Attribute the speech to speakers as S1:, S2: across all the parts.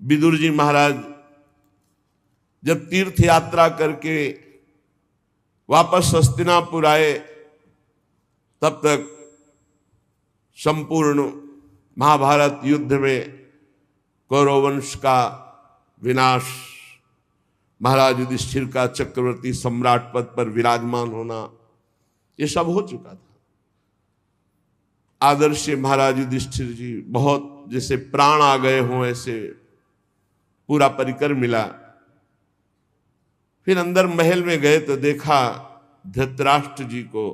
S1: विदुर जी महाराज जब तीर्थ यात्रा करके वापस हस्तिनापुर आए, तब तक संपूर्ण महाभारत युद्ध में कौरव वंश का विनाश, महाराज युधिष्ठिर का चक्रवर्ती सम्राट पद पर विराजमान होना, ये सब हो चुका था। आदर्श महाराज युधिष्ठिर जी बहुत जैसे प्राण आ गए हों ऐसे पूरा परिकर मिला। फिर अंदर महल में गए तो देखा धृतराष्ट्र जी को,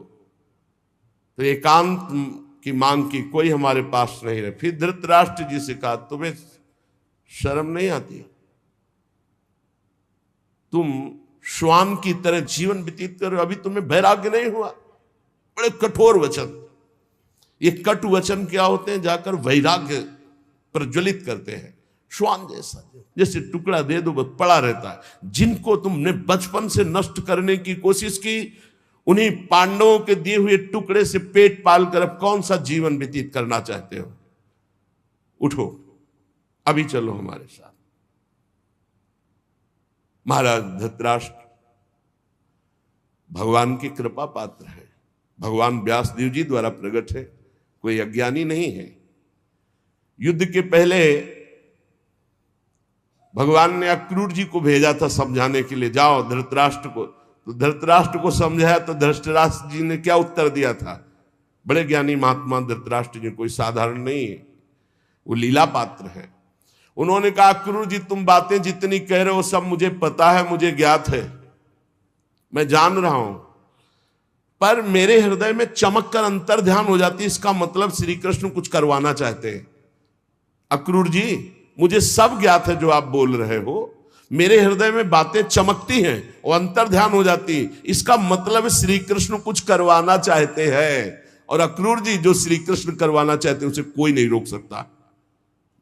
S1: तो एकांत की मांग की, कोई हमारे पास नहीं रहे। फिर धृतराष्ट्र जी से कहा, तुम्हें शर्म नहीं आती? तुम श्वान की तरह जीवन व्यतीत करो, अभी तुम्हें वैराग्य नहीं हुआ? बड़े कठोर वचन। ये कटु वचन क्या होते हैं? जाकर वैराग्य प्रज्वलित करते हैं। श्वान जैसा, जैसे टुकड़ा दे दो बस पड़ा रहता है। जिनको तुमने बचपन से नष्ट करने की कोशिश की, उन्हीं पांडवों के दिए हुए टुकड़े से पेट पाल कर अब कौन सा जीवन व्यतीत करना चाहते हो? उठो, अभी चलो हमारे साथ। महाराज धृतराष्ट्र भगवान की कृपा पात्र है, भगवान व्यासदेव जी द्वारा प्रकट है, कोई अज्ञानी नहीं है। युद्ध के पहले भगवान ने अक्रूर जी को भेजा था समझाने के लिए, जाओ धृतराष्ट्र को। तो धृतराष्ट्र को समझाया तो धृतराष्ट्र जी ने क्या उत्तर दिया था? बड़े ज्ञानी महात्मा धृतराष्ट्र जी, कोई साधारण नहीं है, वो लीला पात्र है। उन्होंने कहा, अक्रूर जी तुम बातें जितनी कह रहे हो सब मुझे पता है, मुझे ज्ञात है, मैं जान रहा हूं, पर मेरे हृदय में चमक कर अंतर ध्यान हो जाती है। इसका मतलब श्री कृष्ण कुछ करवाना चाहते हैं। अक्रूर जी मुझे सब ज्ञात है जो आप बोल रहे हो, मेरे हृदय में बातें चमकती हैं और अंतर ध्यान हो जाती है, इसका मतलब श्री कृष्ण कुछ करवाना चाहते हैं। और अक्रूर जी जो श्री कृष्ण करवाना चाहते हैं उसे कोई नहीं रोक सकता।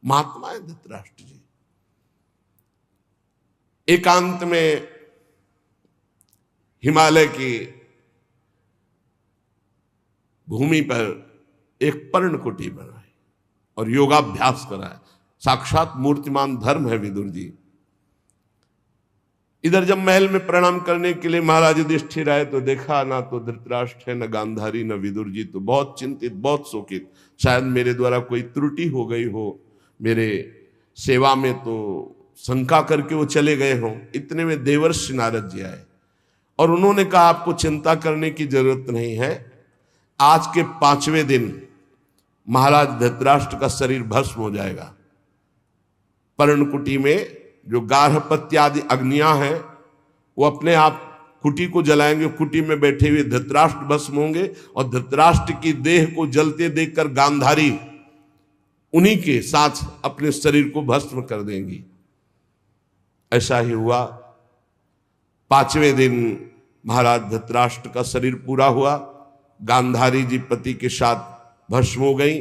S1: महात्मा है धृतराष्ट्र जी। एकांत में हिमालय की भूमि पर एक पर्णकुटी बनाए और योगाभ्यास कराए। साक्षात मूर्तिमान धर्म है विदुर जी। इधर जब महल में प्रणाम करने के लिए महाराज युधिष्ठिर आए तो देखा ना तो धृतराष्ट्र है, न गांधारी, न विदुर जी। तो बहुत चिंतित, बहुत शोकित, शायद मेरे द्वारा कोई त्रुटि हो गई हो, मेरे सेवा में तो शंका करके वो चले गए हों। इतने में देवर्षि नारद जी आए और उन्होंने कहा, आपको चिंता करने की जरूरत नहीं है, आज के 5वें दिन महाराज धृतराष्ट्र का शरीर भस्म हो जाएगा। पर्णकुटी में जो गार्हपत्य आदि अग्नियां हैं वो अपने आप कुटी को जलाएंगे। कुटी में बैठे हुए धृतराष्ट्र भस्म होंगे और धृतराष्ट्र की देह को जलते देखकर गांधारी उन्हीं के साथ अपने शरीर को भस्म कर देंगी। ऐसा ही हुआ। 5वें दिन महाराज धृतराष्ट्र का शरीर पूरा हुआ। गांधारी जी पति के साथ भस्म हो गई।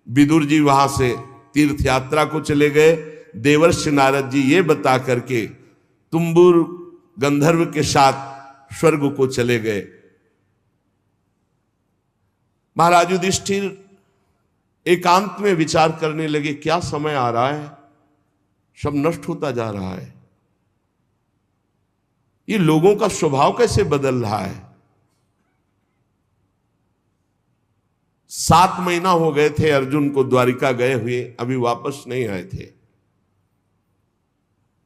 S1: विदुर जी वहां से तीर्थ यात्रा को चले गए। देवर्षि नारद जी ये बता करके तुम्बुर गंधर्व के साथ स्वर्ग को चले गए। महाराज युधिष्ठिर एकांत में विचार करने लगे, क्या समय आ रहा है, सब नष्ट होता जा रहा है, ये लोगों का स्वभाव कैसे बदल रहा है। 7 महीना हो गए थे अर्जुन को द्वारिका गए हुए, अभी वापस नहीं आए थे।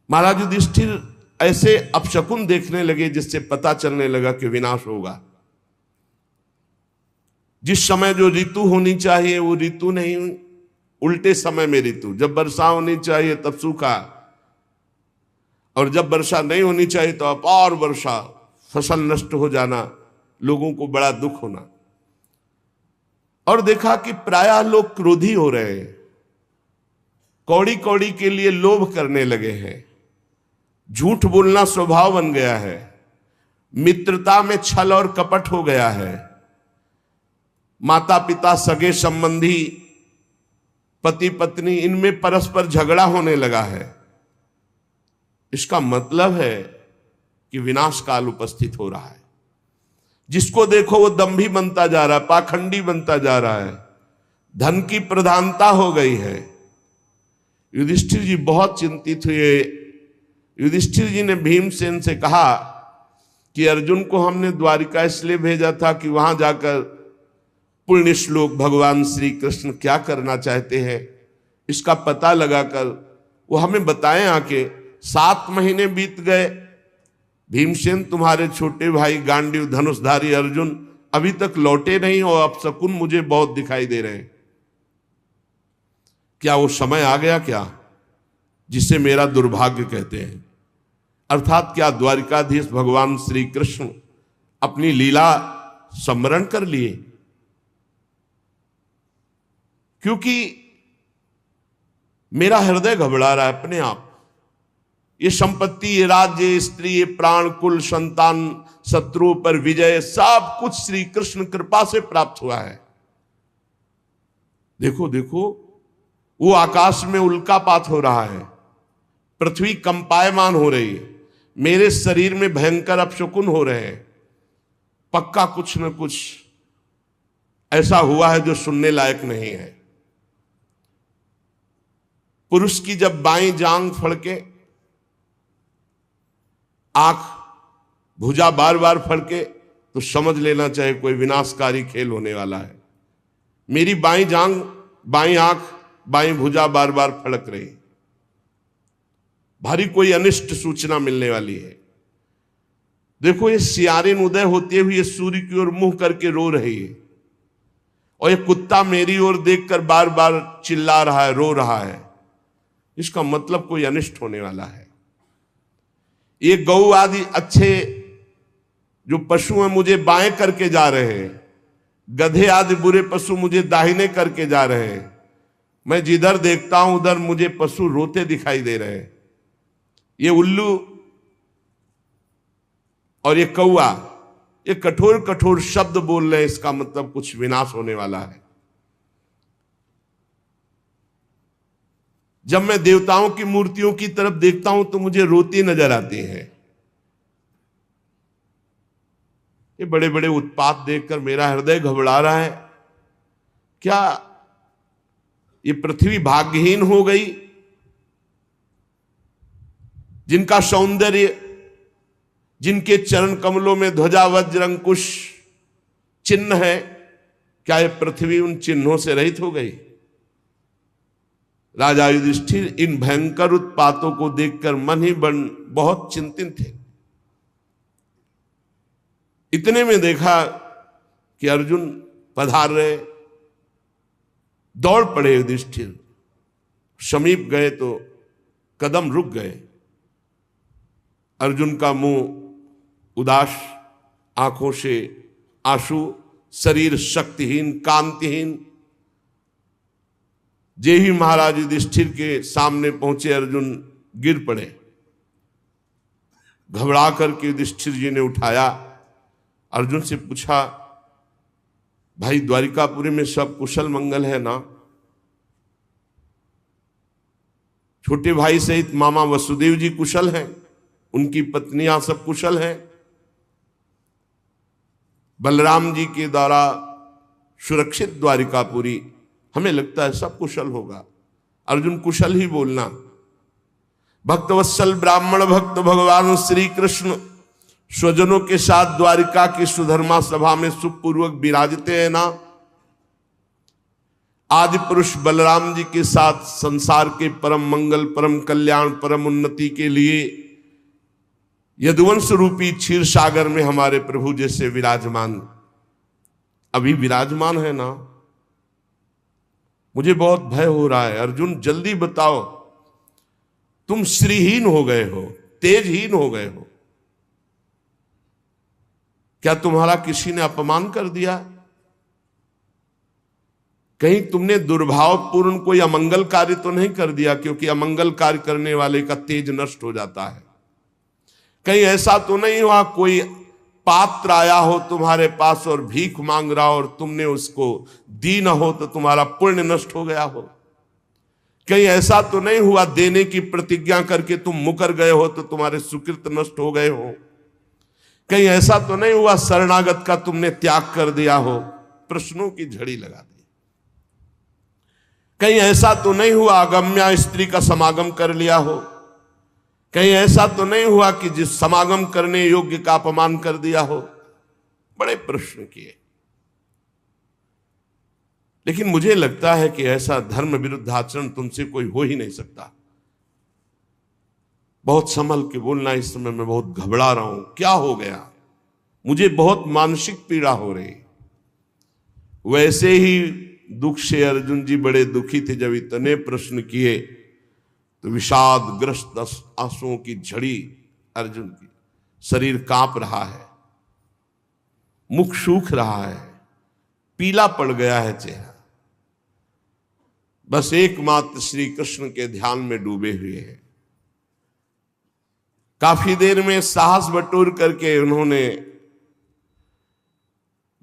S1: महाराज युधिष्ठिर ऐसे अपशकुन देखने लगे जिससे पता चलने लगा कि विनाश होगा। जिस समय जो ऋतु होनी चाहिए वो ऋतु नहीं, उल्टे समय में ऋतु। जब वर्षा होनी चाहिए तब सूखा, और जब वर्षा नहीं होनी चाहिए तो अपार वर्षा, फसल नष्ट हो जाना, लोगों को बड़ा दुख होना। और देखा कि प्रायः लोग क्रोधी हो रहे हैं, कौड़ी कौड़ी के लिए लोभ करने लगे हैं, झूठ बोलना स्वभाव बन गया है, मित्रता में छल और कपट हो गया है, माता पिता सगे संबंधी पति पत्नी इनमें परस्पर झगड़ा होने लगा है। इसका मतलब है कि विनाश काल उपस्थित हो रहा है। जिसको देखो वो दंभी बनता जा रहा है, पाखंडी बनता जा रहा है, धन की प्रधानता हो गई है, युधिष्ठिर जी बहुत चिंतित हुए। युधिष्ठिर जी ने भीमसेन से कहा कि अर्जुन को हमने द्वारिका इसलिए भेजा था कि वहां जाकर पुण्य श्लोक भगवान श्री कृष्ण क्या करना चाहते हैं इसका पता लगाकर वो हमें बताएं आके। 7 महीने बीत गए, भीमसेन तुम्हारे छोटे भाई गांडीव धनुषधारी अर्जुन अभी तक लौटे नहीं और अपशकुन मुझे बहुत दिखाई दे रहे हैं। क्या वो समय आ गया क्या जिसे मेरा दुर्भाग्य कहते हैं? अर्थात क्या द्वारिकाधीश भगवान श्री कृष्ण अपनी लीला स्मरण कर लिए? क्योंकि मेरा हृदय घबरा रहा है अपने आप। ये संपत्ति, ये राज्य, ये स्त्री, ये प्राण, कुल, संतान, शत्रु पर विजय, सब कुछ श्री कृष्ण कृपा से प्राप्त हुआ है। देखो देखो, वो आकाश में उल्कापात हो रहा है, पृथ्वी कंपायमान हो रही है, मेरे शरीर में भयंकर अपशकुन हो रहे हैं। पक्का कुछ न कुछ ऐसा हुआ है जो सुनने लायक नहीं है। पुरुष की जब बाईं जांग फड़के, आंख, भुजा बार बार फड़के तो समझ लेना चाहिए कोई विनाशकारी खेल होने वाला है। मेरी बाईं जांग, बाईं आंख, बाईं भुजा बार बार फड़क रही, भारी कोई अनिष्ट सूचना मिलने वाली है। देखो, ये सियारिन उदय होते हुए सूर्य की ओर मुंह करके रो रही है और ये कुत्ता मेरी ओर देखकर बार बार चिल्ला रहा है, रो रहा है। इसका मतलब कोई अनिष्ट होने वाला है। ये गौ आदि अच्छे जो पशु हैं मुझे बाएं करके जा रहे हैं, गधे आदि बुरे पशु मुझे दाहिने करके जा रहे हैं। मैं जिधर देखता हूं उधर मुझे पशु रोते दिखाई दे रहे हैं। ये उल्लू और ये कौआ, ये कठोर कठोर शब्द बोल रहे हैं, इसका मतलब कुछ विनाश होने वाला है। जब मैं देवताओं की मूर्तियों की तरफ देखता हूं तो मुझे रोती नजर आती हैं। ये बड़े बड़े उत्पात देखकर मेरा हृदय घबरा रहा है। क्या ये पृथ्वी भाग्यहीन हो गई? जिनका सौंदर्य, जिनके चरण कमलों में ध्वजा वज्र अंकुश चिन्ह है, क्या ये पृथ्वी उन चिन्हों से रहित हो गई? राजा युधिष्ठिर इन भयंकर उत्पातों को देखकर मन ही मन बहुत चिंतित थे। इतने में देखा कि अर्जुन पधार रहे। दौड़ पड़े युधिष्ठिर, समीप गए तो कदम रुक गए। अर्जुन का मुंह उदास, आंखों से आंसू, शरीर शक्तिहीन, कांतिहीन। जे ही महाराज युधिष्ठिर के सामने पहुंचे अर्जुन गिर पड़े। घबरा करके युधिष्ठिर जी ने उठाया, अर्जुन से पूछा, भाई द्वारिकापुरी में सब कुशल मंगल है ना? छोटे भाई सहित मामा वसुदेव जी कुशल हैं, उनकी पत्नियां सब कुशल हैं, बलराम जी के द्वारा सुरक्षित द्वारिकापुरी, हमें लगता है सब कुशल होगा। अर्जुन कुशल ही बोलना। भक्तवत्सल ब्राह्मण भक्त भगवान श्री कृष्ण स्वजनों के साथ द्वारिका की सुधर्मा सभा में सुखपूर्वक विराजते हैं ना? आदि पुरुष बलराम जी के साथ संसार के परम मंगल, परम कल्याण, परम उन्नति के लिए यदुवंश रूपी क्षीर सागर में हमारे प्रभु जैसे विराजमान, अभी विराजमान है ना? मुझे बहुत भय हो रहा है। अर्जुन जल्दी बताओ, तुम श्रीहीन हो गए हो, तेजहीन हो गए हो। क्या तुम्हारा किसी ने अपमान कर दिया? कहीं तुमने दुर्भावपूर्ण कोई अमंगल कार्य तो नहीं कर दिया? क्योंकि अमंगल कार्य करने वाले का तेज नष्ट हो जाता है। कहीं ऐसा तो नहीं हुआ कोई पात्र आया हो तुम्हारे पास और भीख मांग रहा हो और तुमने उसको दी न हो तो तुम्हारा पुण्य नष्ट हो गया हो? कहीं ऐसा तो नहीं हुआ देने की प्रतिज्ञा करके तुम मुकर गए हो तो तुम्हारे सुकृत नष्ट हो गए हो? कहीं ऐसा तो नहीं हुआ शरणागत का तुमने त्याग कर दिया हो? प्रश्नों की झड़ी लगा दी। कहीं ऐसा तो नहीं हुआ अगम्या स्त्री का समागम कर लिया हो, कहीं ऐसा तो नहीं हुआ कि जिस समागम करने योग्य का अपमान कर दिया हो। बड़े प्रश्न किए, लेकिन मुझे लगता है कि ऐसा धर्म विरुद्ध आचरण तुमसे कोई हो ही नहीं सकता। बहुत संभल के बोलना, इस समय मैं बहुत घबरा रहा हूं, क्या हो गया, मुझे बहुत मानसिक पीड़ा हो रही। वैसे ही दुख से अर्जुन जी बड़े दुखी थे। जब इतने प्रश्न किए तो विषाद ग्रस्त आंसुओं की झड़ी अर्जुन की, शरीर कांप रहा है, मुख सूख रहा है, पीला पड़ गया है चेहरा, बस एकमात्र श्री कृष्ण के ध्यान में डूबे हुए हैं। काफी देर में साहस बटोर करके उन्होंने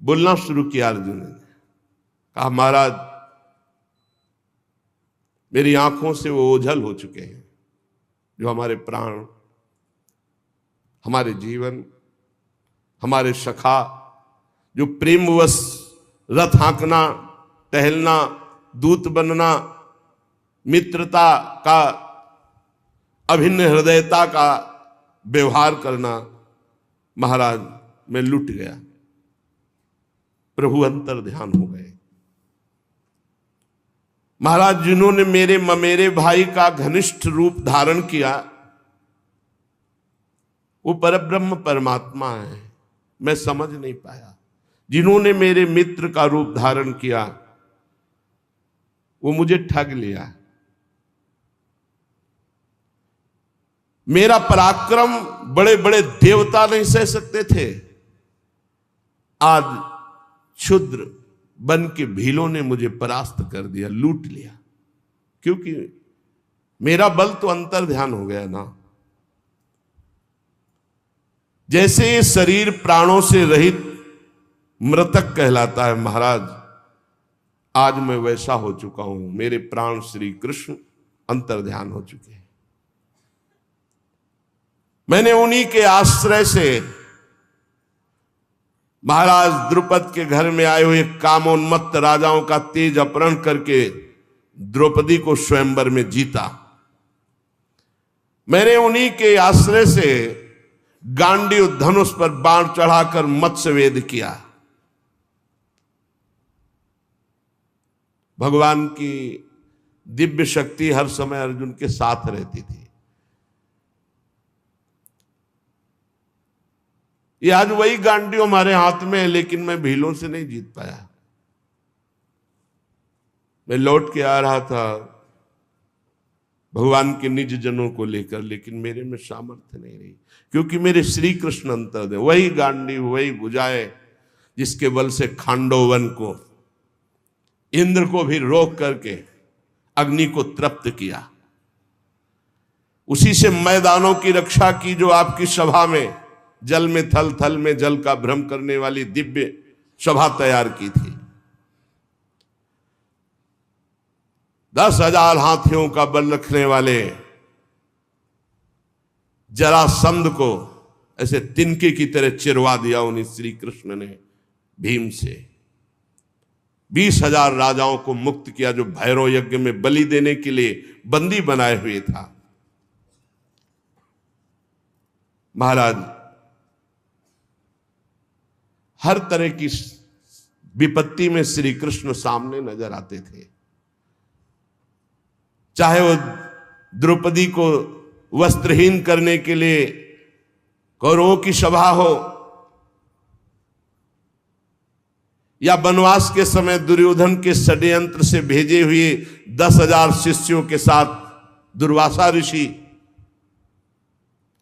S1: बोलना शुरू किया। अर्जुन ने कहा, महाराज मेरी आंखों से वो ओझल हो चुके हैं जो हमारे प्राण, हमारे जीवन, हमारे सखा, जो प्रेमवश रथ हाँकना, टहलना, दूत बनना, मित्रता का, अभिन्न हृदयता का व्यवहार करना, महाराज मैं लुट गया। प्रभु अंतर ध्यान हो गए। महाराज जिन्होंने मेरे ममेरे भाई का घनिष्ठ रूप धारण किया वो परब्रह्म परमात्मा है, मैं समझ नहीं पाया। जिन्होंने मेरे मित्र का रूप धारण किया वो मुझे ठग लिया। मेरा पराक्रम बड़े बड़े देवता नहीं सह सकते थे, आज क्षुद्र बन के भीलों ने मुझे परास्त कर दिया, लूट लिया। क्योंकि मेरा बल तो अंतर ध्यान हो गया ना। जैसे ये शरीर प्राणों से रहित मृतक कहलाता है महाराज, आज मैं वैसा हो चुका हूं। मेरे प्राण श्री कृष्ण अंतर ध्यान हो चुके हैं। मैंने उन्हीं के आश्रय से महाराज द्रुपद के घर में आए हुए कामोन्मत्त राजाओं का तेज अपहरण करके द्रौपदी को स्वयंवर में जीता। मैंने उन्हीं के आश्रय से गांडीव धनुष पर बाण चढ़ाकर मत्स्यवेद किया। भगवान की दिव्य शक्ति हर समय अर्जुन के साथ रहती थी। ये आज वही गांडीव हमारे हाथ में है, लेकिन मैं भीलों से नहीं जीत पाया। मैं लौट के आ रहा था भगवान के निज जनों को लेकर, लेकिन मेरे में सामर्थ्य नहीं रही, क्योंकि मेरे श्री कृष्ण अंतर है। वही गांडीव, वही भुजाएं जिसके बल से खांडोवन को, इंद्र को भी रोक करके अग्नि को तृप्त किया। उसी से मैदानों की रक्षा की जो आपकी सभा में जल में थल, थल में जल का भ्रम करने वाली दिव्य सभा तैयार की थी। 10,000 हाथियों का बल रखने वाले जरासंध को ऐसे तिनके की तरह चिरवा दिया उन्हीं श्री कृष्ण ने भीम से। 20,000 राजाओं को मुक्त किया जो भैरव यज्ञ में बलि देने के लिए बंदी बनाए हुए था। महाराज हर तरह की विपत्ति में श्री कृष्ण सामने नजर आते थे। चाहे वो द्रौपदी को वस्त्रहीन करने के लिए कौरवों की सभा हो, या वनवास के समय दुर्योधन के षड्यंत्र से भेजे हुए 10,000 शिष्यों के साथ दुर्वासा ऋषि,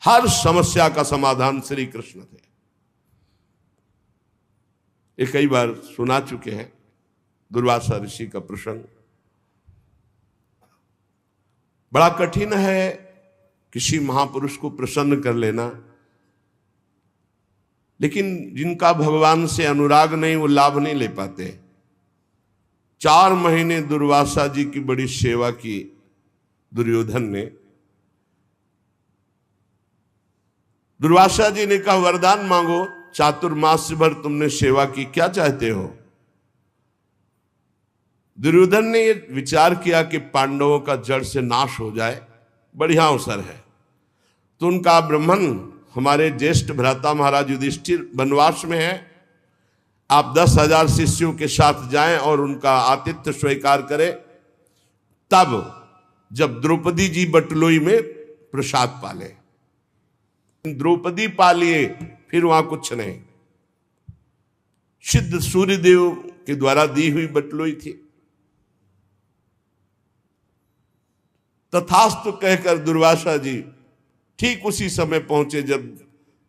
S1: हर समस्या का समाधान श्री कृष्ण थे। ये कई बार सुना चुके हैं दुर्वासा ऋषि का प्रसंग। बड़ा कठिन है किसी महापुरुष को प्रसन्न कर लेना, लेकिन जिनका भगवान से अनुराग नहीं वो लाभ नहीं ले पाते। 4 महीने दुर्वासा जी की बड़ी सेवा की दुर्योधन ने। दुर्वासा जी ने कहा, वरदान मांगो, चातुर्मास भर तुमने सेवा की, क्या चाहते हो? दुर्योधन ने विचार किया कि पांडवों का जड़ से नाश हो जाए, बढ़िया अवसर है। तो उनका ब्राह्मण हमारे ज्येष्ठ भ्राता महाराज युधिष्ठिर वनवास में है, आप 10,000 शिष्यों के साथ जाएं और उनका आतिथ्य स्वीकार करें। तब जब द्रौपदी जी बटलोई में प्रसाद पाले, द्रौपदी पालिए, फिर वहां कुछ नहीं। सिद्ध सूर्यदेव के द्वारा दी हुई बटलोई थी। तथास्तु कहकर दुर्वासा जी ठीक उसी समय पहुंचे जब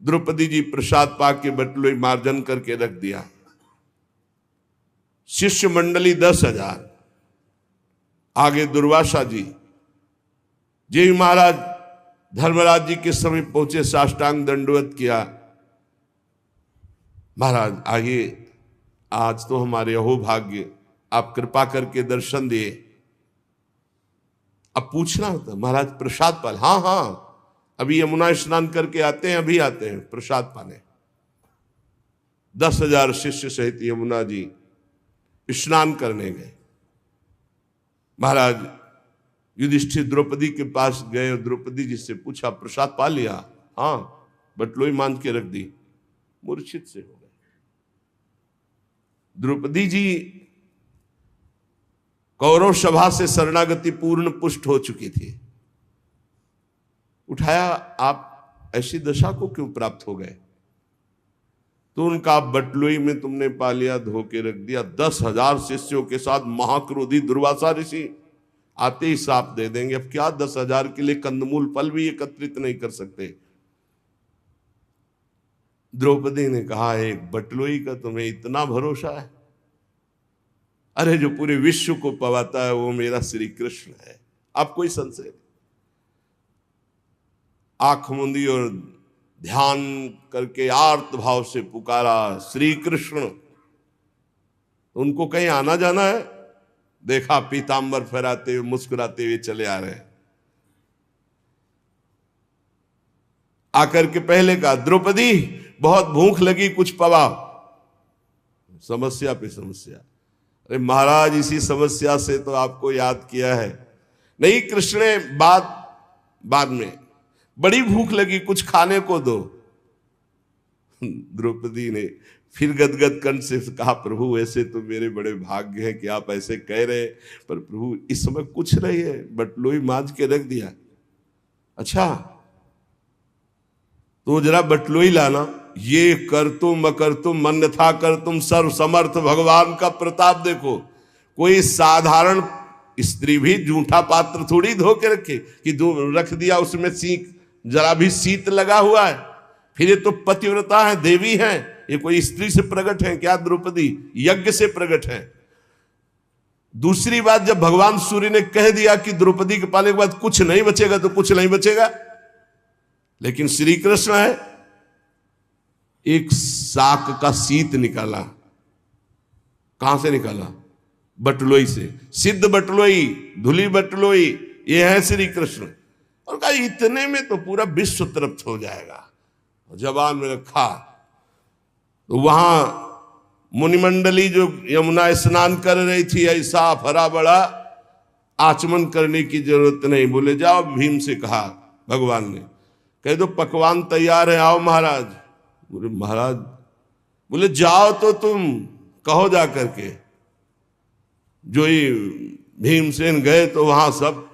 S1: द्रौपदी जी प्रसाद पाके बटलोई मार्जन करके रख दिया। शिष्य मंडली 10,000, आगे दुर्वासा जी महाराज धर्मराज जी के समय पहुंचे, साष्टांग दंडवत किया। महाराज आइए, आज तो हमारे अहोभाग्य, आप कृपा करके दर्शन दिए। अब पूछना होता महाराज प्रसाद पाल, हाँ हाँ अभी यमुना स्नान करके आते हैं, अभी आते हैं प्रसाद पाने। 10,000 शिष्य सहित यमुना जी स्नान करने गए। महाराज युधिष्ठिर द्रौपदी के पास गए और द्रौपदी जी से पूछा प्रसाद पा लिया? हाँ, बटलोई मान के रख दी। मूर्छित से हो गए। द्रौपदी जी कौरव सभा से शरणागति पूर्ण पुष्ट हो चुकी थी। उठाया, आप ऐसी दशा को क्यों प्राप्त हो गए? तो उनका बटलोई में तुमने पा लिया, धो के रख दिया। 10,000 शिष्यों के साथ महाक्रोधी दुर्वासा ऋषि आते ही साप दे देंगे। अब क्या 10,000 के लिए कंदमूल फल भी एकत्रित नहीं कर सकते। द्रौपदी ने कहा, एक बटलोई का तुम्हें इतना भरोसा है? अरे जो पूरे विश्व को पवाता है वो मेरा श्री कृष्ण है, आप कोई संशय नहीं। आंख मूंदी और ध्यान करके आर्त भाव से पुकारा, श्री कृष्ण। उनको कहीं आना जाना है? देखा पीतांबर फहराते हुए मुस्कुराते हुए चले आ रहे हैं। आकर के पहले कहा, द्रौपदी बहुत भूख लगी, कुछ पवा। समस्या पे समस्या। अरे महाराज इसी समस्या से तो आपको याद किया है। नहीं कृष्ण ने बाद में बड़ी भूख लगी, कुछ खाने को दो। द्रौपदी ने फिर गदगद कंठ से कहा, प्रभु ऐसे तो मेरे बड़े भाग्य हैं कि आप ऐसे कह रहे, पर प्रभु इस समय कुछ नहीं है, बटलोई मांझ के रख दिया। अच्छा तो जरा बटलोई लाना। ये कर तुम अकर तुम अन्यथा कर तुम सर्व समर्थ भगवान का प्रताप देखो। कोई साधारण स्त्री भी जूठा पात्र थोड़ी धो के रखे कि रख दिया उसमें सीख जरा भी शीत लगा हुआ है। फिर ये तो पतिव्रता है, देवी है, ये कोई स्त्री से प्रकट है क्या? द्रौपदी यज्ञ से प्रकट है। दूसरी बात, जब भगवान सूर्य ने कह दिया कि द्रौपदी के पाले के बाद कुछ नहीं बचेगा तो कुछ नहीं बचेगा। लेकिन श्री कृष्ण है, एक साक का शीत निकाला। कहां से निकाला? बटलोई से। सिद्ध बटलोई, धुली बटलोई, ये है श्री कृष्ण। और कहा इतने में तो पूरा विश्व तृप्त हो जाएगा। जबान में रखा तो वहां मुनिमंडली जो यमुना स्नान कर रही थी, ऐसा फरा बड़ा आचमन करने की जरूरत नहीं। बोले जाओ, भीम से कहा भगवान ने, कह दो पकवान तैयार है, आओ महाराज। बोले महाराज, बोले जाओ तो तुम कहो जा करके। जो ही भीमसेन गए तो वहां सब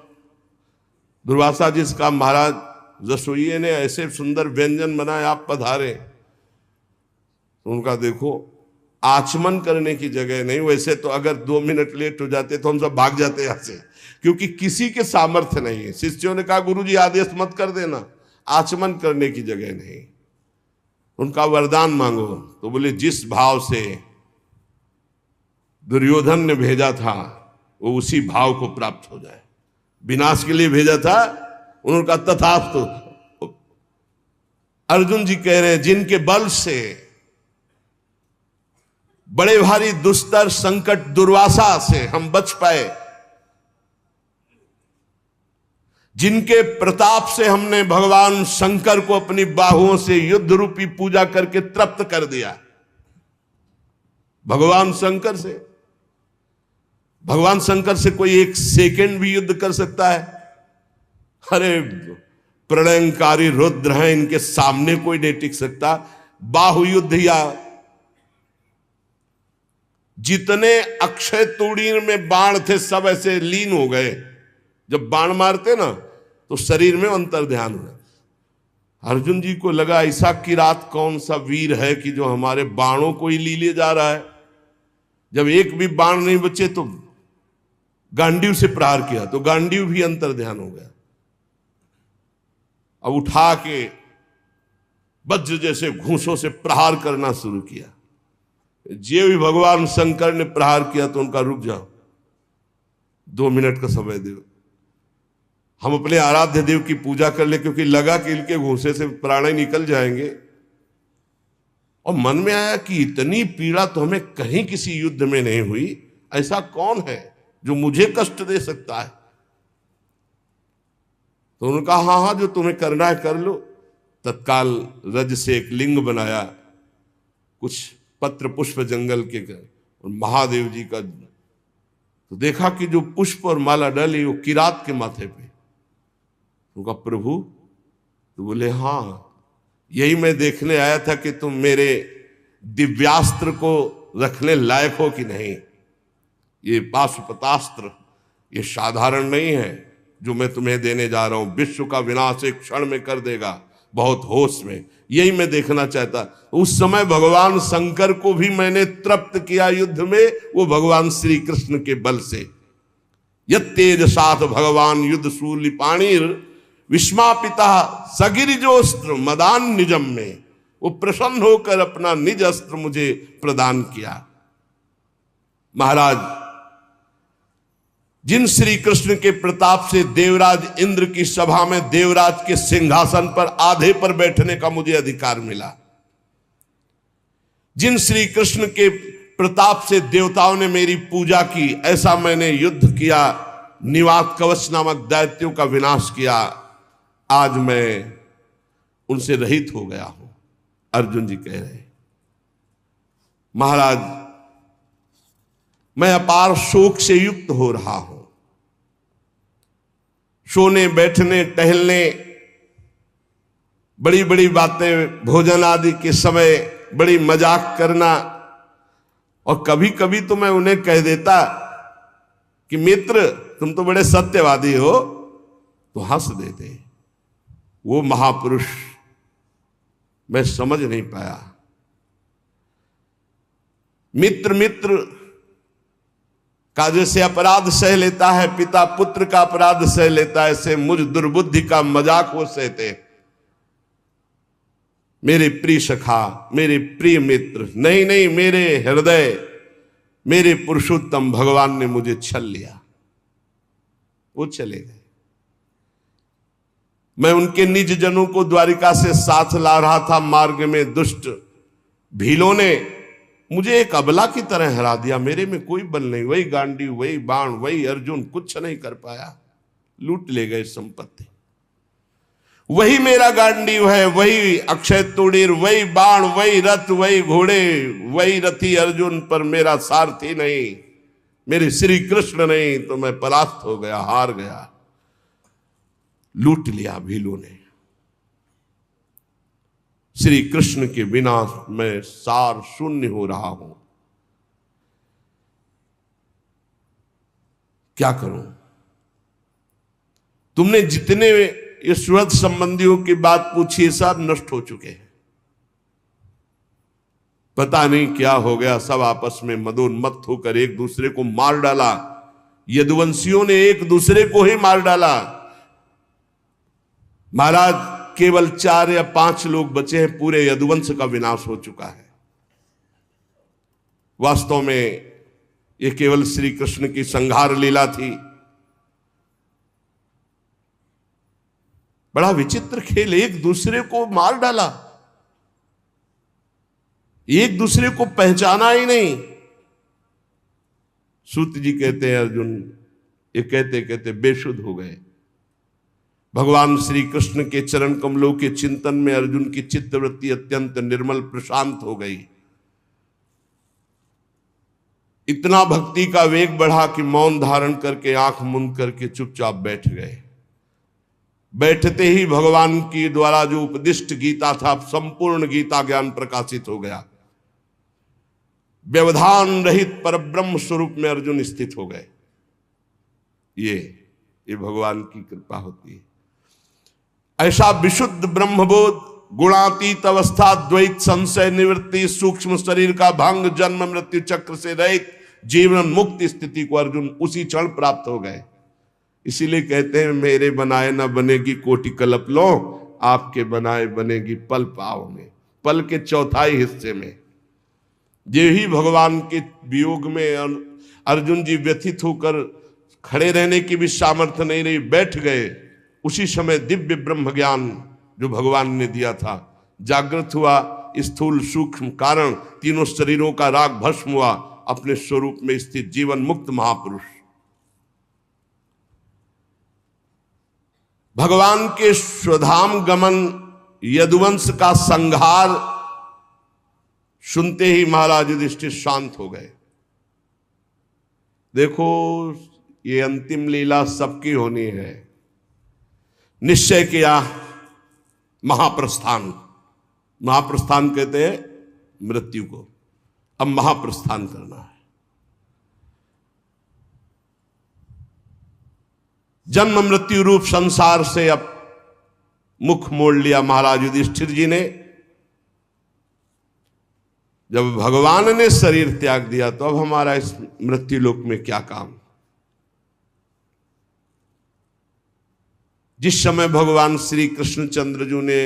S1: दुर्वासा जिसका महाराज रसोइये ने ऐसे सुंदर व्यंजन बनाए, आप पधारे। उनका देखो आचमन करने की जगह नहीं। वैसे तो अगर 2 मिनट लेट हो जाते तो हम सब भाग जाते यहाँ से, क्योंकि किसी के सामर्थ्य नहीं है। शिष्यों ने कहा गुरु जी आदेश मत कर देना, आचमन करने की जगह नहीं। उनका वरदान मांगो। तो बोले जिस भाव से दुर्योधन ने भेजा था वो उसी भाव को प्राप्त हो जाए। विनाश के लिए भेजा था, उनका तथास्तु। अर्जुन जी कह रहे हैं जिनके बल से बड़े भारी दुस्तर संकट दुर्वासा से हम बच पाए, जिनके प्रताप से हमने भगवान शंकर को अपनी बाहुओं से युद्ध रूपी पूजा करके तृप्त कर दिया। भगवान शंकर से भगवान शंकर से कोई एक सेकंड भी युद्ध कर सकता है? अरे प्रलयंकारी रुद्र हैं, इनके सामने कोई नहीं टिक सकता। बाहु युद्ध या जितने अक्षय तूणीर में बाण थे सब ऐसे लीन हो गए। जब बाण मारते ना तो शरीर में अंतर ध्यान हो। अर्जुन जी को लगा ऐसा किरात कौन सा वीर है कि जो हमारे बाणों को ही ली जा रहा है। जब एक भी बाण नहीं बचे तो गांडीव से प्रहार किया तो गांडीव भी अंतर ध्यान हो गया। अब उठा के वज्र जैसे घूंसों से प्रहार करना शुरू किया। जे भी भगवान शंकर ने प्रहार किया तो उनका रुक जाओ, 2 मिनट का समय दो, हम अपने आराध्य देव की पूजा कर ले, क्योंकि लगा कि इनके घूंसे से प्राण निकल जाएंगे। और मन में आया कि इतनी पीड़ा तो हमें कहीं किसी युद्ध में नहीं हुई, ऐसा कौन है जो मुझे कष्ट दे सकता है। तो उन्होंने कहा हाँ हाँ जो तुम्हें करना है कर लो। तत्काल रज से एक लिंग बनाया, कुछ पत्र पुष्प जंगल के और महादेव जी का। तो देखा कि जो पुष्प और माला डाली वो किरात के माथे पे। उनका प्रभु, तो बोले हाँ यही मैं देखने आया था कि तुम मेरे दिव्यास्त्र को रखने लायक हो कि नहीं। ये पाशुपतास्त्र ये साधारण नहीं है जो मैं तुम्हें देने जा रहा हूं, विश्व का विनाश एक क्षण में कर देगा, बहुत होश में। यही मैं देखना चाहता। उस समय भगवान शंकर को भी मैंने तृप्त किया युद्ध में, वो भगवान श्री कृष्ण के बल से। यत्तेज साथ भगवान युद्ध शूल पाणिर विस्मापिता सगिरिजोस्त्र मदान निजम में, वो प्रसन्न होकर अपना निज अस्त्र मुझे प्रदान किया। महाराज, जिन श्री कृष्ण के प्रताप से देवराज इंद्र की सभा में देवराज के सिंहासन पर आधे पर बैठने का मुझे अधिकार मिला, जिन श्री कृष्ण के प्रताप से देवताओं ने मेरी पूजा की, ऐसा मैंने युद्ध किया, निवात कवच नामक दैत्यों का विनाश किया, आज मैं उनसे रहित हो गया हूं। अर्जुन जी कह रहे, महाराज मैं अपार शोक से युक्त हो रहा हूं। सोने बैठने टहलने, बड़ी बड़ी बातें, भोजन आदि के समय बड़ी मजाक करना, और कभी कभी तो मैं उन्हें कह देता कि मित्र तुम तो बड़े सत्यवादी हो, तो हंस देते। वो महापुरुष मैं समझ नहीं पाया। मित्र मित्र का जैसे अपराध सह लेता है, पिता पुत्र का अपराध सह लेता है, ऐसे मुझ दुर्बुद्धि का मजाक वो सहते। मेरे प्रिय सखा, मेरे प्रिय मित्र, नहीं नहीं मेरे हृदय, मेरे पुरुषोत्तम भगवान ने मुझे छल लिया। वो चले गए। मैं उनके निज जनों को द्वारिका से साथ ला रहा था। मार्ग में दुष्ट भीलों ने मुझे एक अबला की तरह हरा दिया। मेरे में कोई बल नहीं, वही गांडी, वही बाण, वही अर्जुन, कुछ नहीं कर पाया। लूट ले गए संपत्ति। वही मेरा गांडीव है, वही अक्षय तूणीर, वही बाण, वही रथ, वही घोड़े, वही रथी अर्जुन, पर मेरा सारथी नहीं, मेरे श्री कृष्ण नहीं, तो मैं परास्त हो गया, हार गया। लूट लिया भीलों ने। श्री कृष्ण के बिना मैं सार शून्य हो रहा हूं। क्या करूं? तुमने जितने ये सुहृद संबंधियों की बात पूछी, सब नष्ट हो चुके हैं। पता नहीं क्या हो गया, सब आपस में मदोन्मत्त होकर एक दूसरे को मार डाला। यदुवंशियों ने एक दूसरे को ही मार डाला। महाराज, केवल 4 या 5 लोग बचे हैं, पूरे यदुवंश का विनाश हो चुका है। वास्तव में ये केवल श्री कृष्ण की संहार लीला थी। बड़ा विचित्र खेल, एक दूसरे को मार डाला, एक दूसरे को पहचाना ही नहीं। सूत जी कहते हैं अर्जुन ये कहते कहते बेसुध हो गए। भगवान श्री कृष्ण के चरण कमलों के चिंतन में अर्जुन की चित्तवृत्ति अत्यंत निर्मल प्रशांत हो गई। इतना भक्ति का वेग बढ़ा कि मौन धारण करके आंख मूंद करके चुपचाप बैठ गए। बैठते ही भगवान की द्वारा जो उपदिष्ट गीता था, संपूर्ण गीता ज्ञान प्रकाशित हो गया। व्यवधान रहित परब्रह्म स्वरूप में अर्जुन स्थित हो गए। ये भगवान की कृपा होती है। ऐसा विशुद्ध ब्रह्मबोध, गुणातीत अवस्था, द्वैत संशय निवृत्ति, सूक्ष्म शरीर का भंग, जन्म मृत्यु चक्र से रहित जीवन मुक्त स्थिति को अर्जुन उसी क्षण प्राप्त हो गए। इसीलिए कहते हैं मेरे बनाए न बनेगी कोटि कल्प लो, आपके बनाए बनेगी पल पाव में। पल के चौथाई हिस्से में जे ही भगवान के वियोग में अर्जुन जी व्यथित होकर खड़े रहने की भी सामर्थ्य नहीं रही, बैठ गए। उसी समय दिव्य ब्रह्म ज्ञान जो भगवान ने दिया था जागृत हुआ। स्थूल सूक्ष्म कारण तीनों शरीरों का राग भस्म हुआ। अपने स्वरूप में स्थित जीवन मुक्त महापुरुष भगवान के स्वधाम गमन यदुवंश का संहार सुनते ही महाराज युधिष्ठिर शांत हो गए। देखो ये अंतिम लीला सबकी होनी है। निश्चय किया महाप्रस्थान। महाप्रस्थान कहते हैं मृत्यु को। अब महाप्रस्थान करना है। जन्म मृत्यु रूप संसार से अब मुख मोड़ लिया महाराज युधिष्ठिर जी ने। जब भगवान ने शरीर त्याग दिया तो अब हमारा इस मृत्यु लोक में क्या काम। जिस समय भगवान श्री कृष्णचंद्र जी ने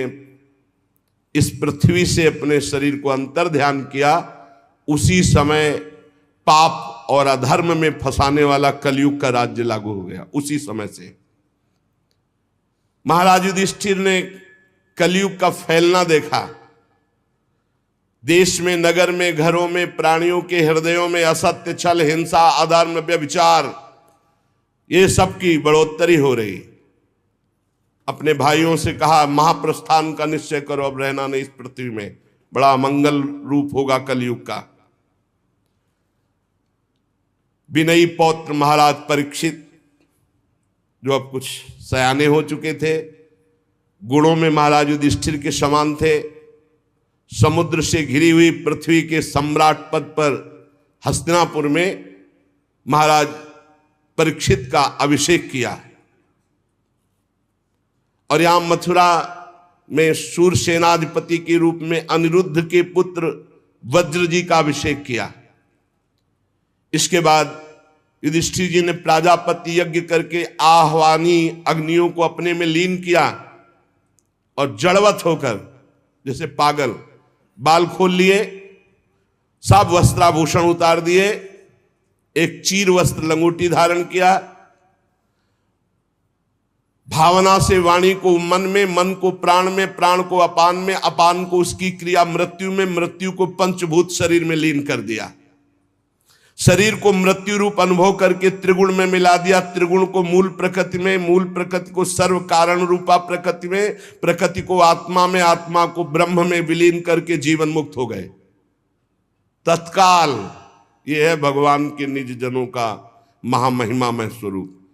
S1: इस पृथ्वी से अपने शरीर को अंतर ध्यान किया, उसी समय पाप और अधर्म में फंसाने वाला कलयुग का राज्य लागू हो गया। उसी समय से महाराज युधिष्ठिर ने कलयुग का फैलना देखा। देश में, नगर में, घरों में, प्राणियों के हृदयों में असत्य, छल, हिंसा, अधर्म, व्यभिचार, ये सब की बढ़ोतरी हो रही। अपने भाइयों से कहा महाप्रस्थान का निश्चय करो, अब रहना नहीं इस पृथ्वी में। बड़ा मंगल रूप होगा कलयुग का। विनयी पौत्र महाराज परीक्षित, जो अब कुछ सयाने हो चुके थे, गुणों में महाराज युधिष्ठिर के समान थे, समुद्र से घिरी हुई पृथ्वी के सम्राट पद पर हस्तिनापुर में महाराज परीक्षित का अभिषेक किया। और यहां मथुरा में शूरसेनाधिपति के रूप में अनिरुद्ध के पुत्र वज्र जी का अभिषेक किया। इसके बाद युधिष्ठिर जी ने प्राजापति यज्ञ करके आह्वानी अग्नियों को अपने में लीन किया और जड़वत होकर जैसे पागल बाल खोल लिए, सब वस्त्राभूषण उतार दिए, एक चीर वस्त्र लंगोटी धारण किया, भावना से वाणी को मन में, मन को प्राण में, प्राण को अपान में, अपान को उसकी क्रिया मृत्यु में, मृत्यु को पंचभूत शरीर में लीन कर दिया। शरीर को मृत्यु रूप अनुभव करके त्रिगुण में मिला दिया, त्रिगुण को मूल प्रकृति में, मूल प्रकृति को सर्व कारण रूपा प्रकृति में, प्रकृति को आत्मा में, आत्मा को ब्रह्म में विलीन करके जीवन मुक्त हो गए तत्काल। यह है भगवान के निज जनों का महामहिमामय स्वरूप।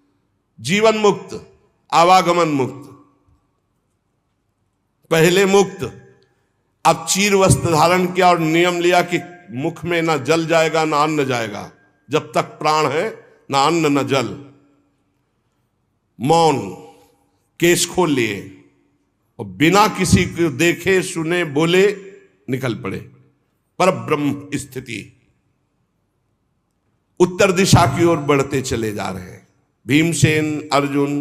S1: जीवन मुक्त, आवागमन मुक्त, पहले मुक्त, अब चीर वस्त्र धारण किया और नियम लिया कि मुख में ना जल जाएगा ना अन्न जाएगा। जब तक प्राण है ना अन्न ना जल। मौन, केश खोल लिए और बिना किसी को देखे सुने बोले निकल पड़े। पर ब्रह्म स्थिति उत्तर दिशा की ओर बढ़ते चले जा रहे हैं। भीमसेन, अर्जुन,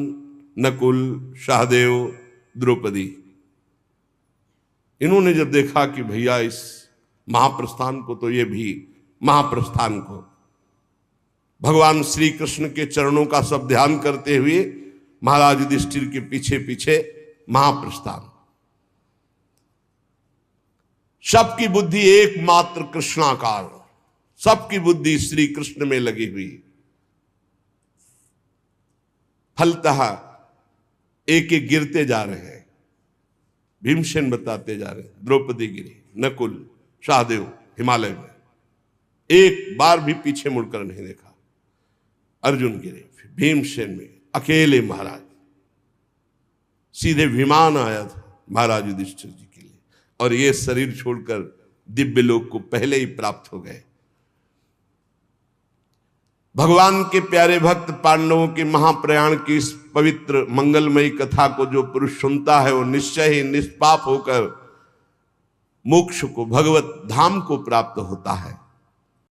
S1: नकुल, सहदेव, द्रौपदी, इन्होंने जब देखा कि भैया इस महाप्रस्थान को, तो ये भी महाप्रस्थान को भगवान श्री कृष्ण के चरणों का सब ध्यान करते हुए महाराज युधिष्ठिर के पीछे पीछे महाप्रस्थान। सबकी बुद्धि एकमात्र कृष्णाकार, सबकी बुद्धि श्री कृष्ण में लगी हुई। फलतः एक एक गिरते जा रहे हैं। भीमसेन बताते जा रहे हैं, द्रौपदी गिरी, नकुल, सहदेव हिमालय में एक बार भी पीछे मुड़कर नहीं देखा। अर्जुन गिरे, फिर भीमसेन में अकेले महाराज, सीधे विमान आया था महाराज युधिष्ठिर जी के लिए, और ये शरीर छोड़कर दिव्य लोक को पहले ही प्राप्त हो गए। भगवान के प्यारे भक्त पांडवों के महाप्रयाण की इस पवित्र मंगलमयी कथा को जो पुरुष सुनता है वो निश्चय ही निष्पाप होकर मोक्ष को, भगवत धाम को प्राप्त होता है।